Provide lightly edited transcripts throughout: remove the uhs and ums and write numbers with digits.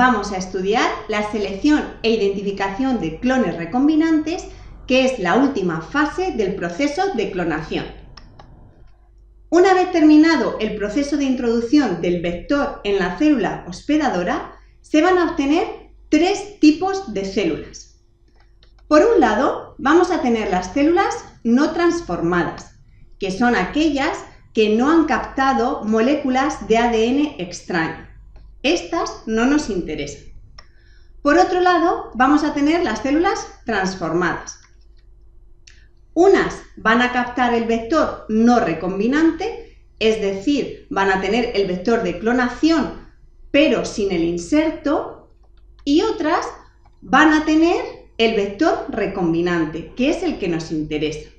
vamos a estudiar la selección e identificación de clones recombinantes, que es la última fase del proceso de clonación. Una vez terminado el proceso de introducción del vector en la célula hospedadora, se van a obtener tres tipos de células. Por un lado, vamos a tener las células no transformadas, que son aquellas que no han captado moléculas de ADN extraño. Estas no nos interesan. Por otro lado, vamos a tener las células transformadas. Unas van a captar el vector no recombinante, es decir, van a tener el vector de clonación, pero sin el inserto, y otras van a tener el vector recombinante, que es el que nos interesa.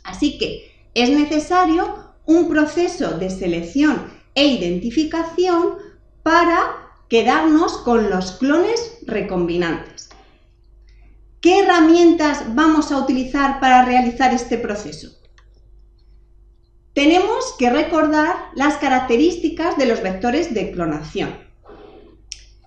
Así que es necesario un proceso de selección e identificación para quedarnos con los clones recombinantes. ¿Qué herramientas vamos a utilizar para realizar este proceso? Tenemos que recordar las características de los vectores de clonación.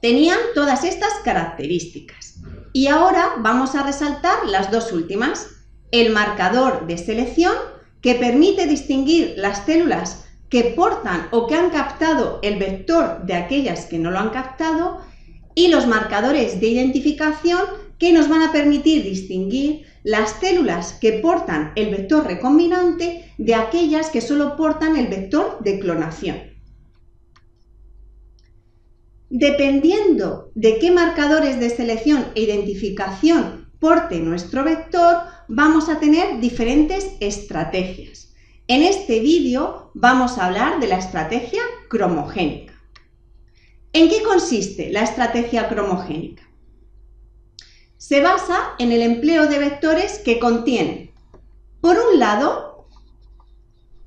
Tenían todas estas características y ahora vamos a resaltar las dos últimas. El marcador de selección, que permite distinguir las células que portan o que han captado el vector de aquellas que no lo han captado, y los marcadores de identificación, que nos van a permitir distinguir las células que portan el vector recombinante de aquellas que solo portan el vector de clonación. Dependiendo de qué marcadores de selección e identificación porte nuestro vector, vamos a tener diferentes estrategias. En este vídeo vamos a hablar de la estrategia cromogénica. ¿En qué consiste la estrategia cromogénica? Se basa en el empleo de vectores que contienen, por un lado,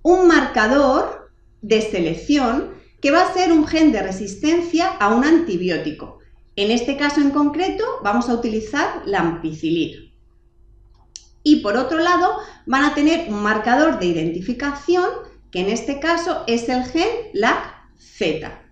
un marcador de selección que va a ser un gen de resistencia a un antibiótico. En este caso en concreto vamos a utilizar la ampicilina. Y por otro lado van a tener un marcador de identificación, que en este caso es el gen LAC-Z,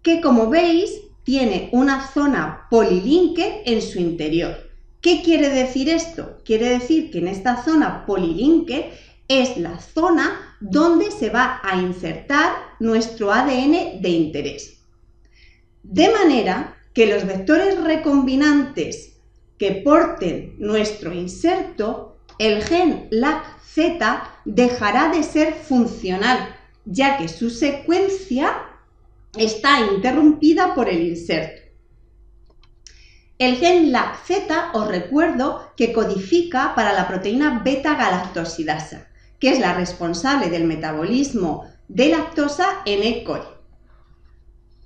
que como veis tiene una zona polilinke en su interior. ¿Qué quiere decir esto? Quiere decir que en esta zona polilinke es la zona donde se va a insertar nuestro ADN de interés. De manera que los vectores recombinantes que porten nuestro inserto, el gen LAC-Z dejará de ser funcional, ya que su secuencia está interrumpida por el inserto. El gen LAC-Z, os recuerdo que codifica para la proteína beta-galactosidasa, que es la responsable del metabolismo de lactosa en E. coli.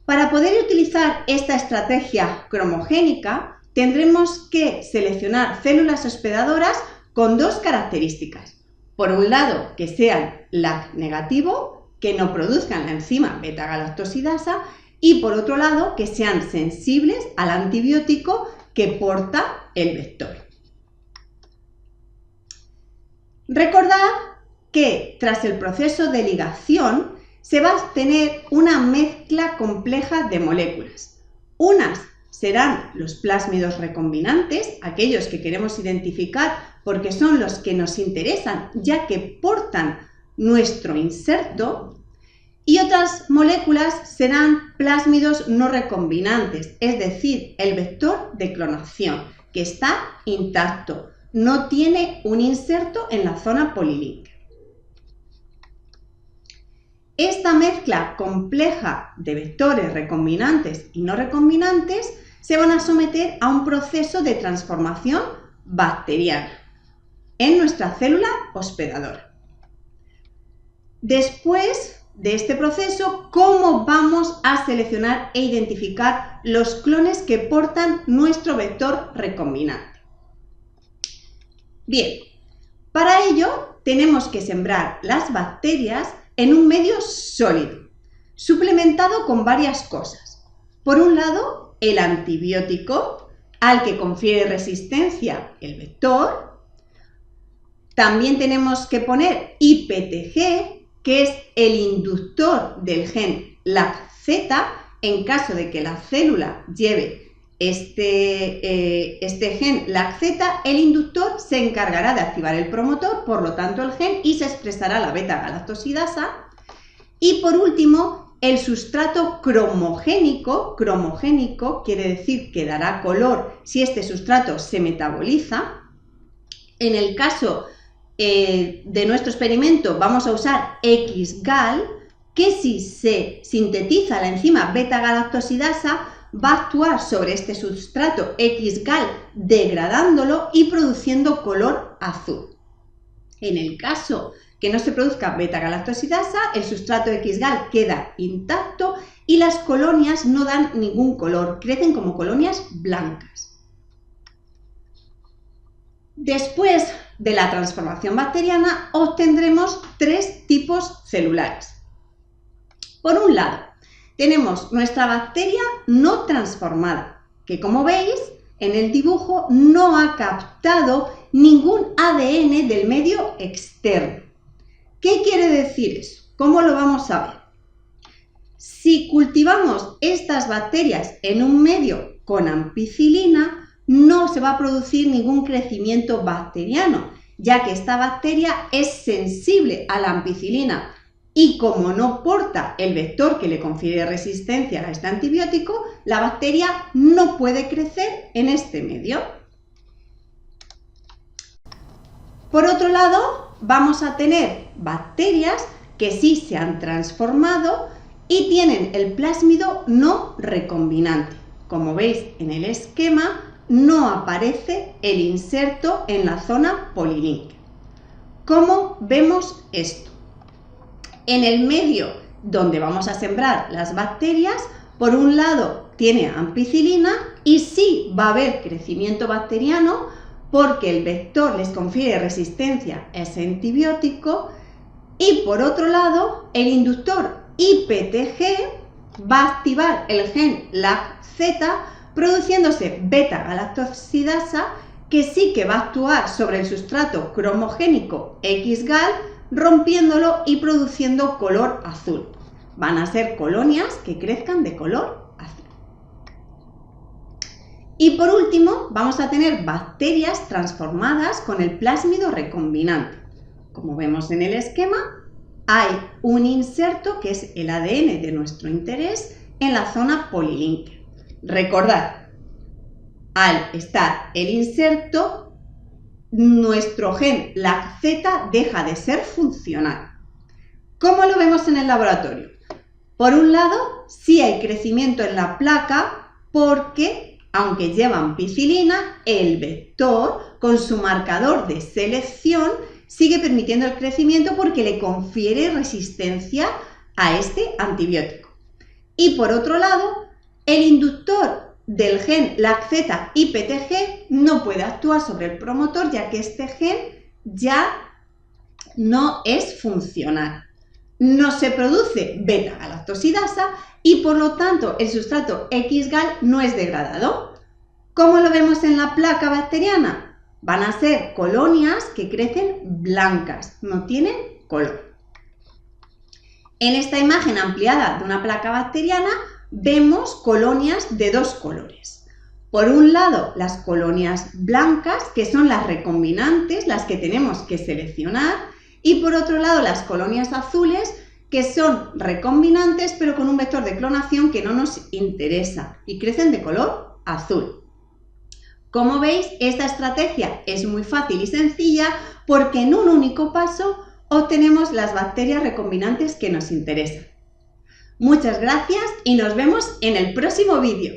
Para poder utilizar esta estrategia cromogénica, tendremos que seleccionar células hospedadoras con dos características. Por un lado, que sean LAC negativo, que no produzcan la enzima beta-galactosidasa, y por otro lado, que sean sensibles al antibiótico que porta el vector. Recordad que tras el proceso de ligación se va a obtener una mezcla compleja de moléculas. Unas serán los plásmidos recombinantes, aquellos que queremos identificar porque son los que nos interesan, ya que portan nuestro inserto, y otras moléculas serán plásmidos no recombinantes, es decir, el vector de clonación, que está intacto, no tiene un inserto en la zona polilinke. Esta mezcla compleja de vectores recombinantes y no recombinantes se van a someter a un proceso de transformación bacteriana en nuestra célula hospedadora. Después de este proceso, ¿cómo vamos a seleccionar e identificar los clones que portan nuestro vector recombinante? Bien, para ello tenemos que sembrar las bacterias en un medio sólido, suplementado con varias cosas. Por un lado, el antibiótico, al que confiere resistencia el vector. También tenemos que poner IPTG, que es el inductor del gen LAC-Z, en caso de que la célula lleve este gen LAC-Z, el inductor se encargará de activar el promotor, por lo tanto el gen, y se expresará la beta-galactosidasa. Y por último, el sustrato cromogénico quiere decir que dará color si este sustrato se metaboliza. En el caso de nuestro experimento vamos a usar XGAL, que si se sintetiza la enzima beta-galactosidasa va a actuar sobre este sustrato XGAL degradándolo y produciendo color azul. En el caso que no se produzca beta-galactosidasa, el sustrato XGAL queda intacto y las colonias no dan ningún color, crecen como colonias blancas. Después de la transformación bacteriana obtendremos tres tipos celulares. Por un lado, tenemos nuestra bacteria no transformada, que como veis en el dibujo no ha captado ningún ADN del medio externo. ¿Qué quiere decir eso? ¿Cómo lo vamos a ver? Si cultivamos estas bacterias en un medio con ampicilina, no se va a producir ningún crecimiento bacteriano, ya que esta bacteria es sensible a la ampicilina y como no porta el vector que le confiere resistencia a este antibiótico, la bacteria no puede crecer en este medio. Por otro lado, vamos a tener bacterias que sí se han transformado y tienen el plásmido no recombinante. Como veis en el esquema, no aparece el inserto en la zona polilink. ¿Cómo vemos esto? En el medio donde vamos a sembrar las bacterias, por un lado tiene ampicilina y sí va a haber crecimiento bacteriano porque el vector les confiere resistencia a ese antibiótico, y por otro lado el inductor IPTG va a activar el gen LAC-Z produciéndose beta-galactosidasa, que sí que va a actuar sobre el sustrato cromogénico XGAL, rompiéndolo y produciendo color azul. Van a ser colonias que crezcan de color azul. Y por último, vamos a tener bacterias transformadas con el plásmido recombinante. Como vemos en el esquema, hay un inserto que es el ADN de nuestro interés en la zona polilink. Recordad, al estar el inserto, nuestro gen LAC-Z deja de ser funcional. ¿Cómo lo vemos en el laboratorio? Por un lado, sí hay crecimiento en la placa porque, aunque lleva ampicilina, el vector con su marcador de selección sigue permitiendo el crecimiento porque le confiere resistencia a este antibiótico. Y por otro lado, el inductor del gen LAC-Z IPTG no puede actuar sobre el promotor, ya que este gen ya no es funcional. No se produce beta-galactosidasa y por lo tanto el sustrato XGAL no es degradado. ¿Cómo lo vemos en la placa bacteriana? Van a ser colonias que crecen blancas, no tienen color. En esta imagen ampliada de una placa bacteriana vemos colonias de dos colores. Por un lado, las colonias blancas, que son las recombinantes, las que tenemos que seleccionar, y por otro lado, las colonias azules, que son recombinantes, pero con un vector de clonación que no nos interesa y crecen de color azul. Como veis, esta estrategia es muy fácil y sencilla porque en un único paso obtenemos las bacterias recombinantes que nos interesan. Muchas gracias y nos vemos en el próximo vídeo.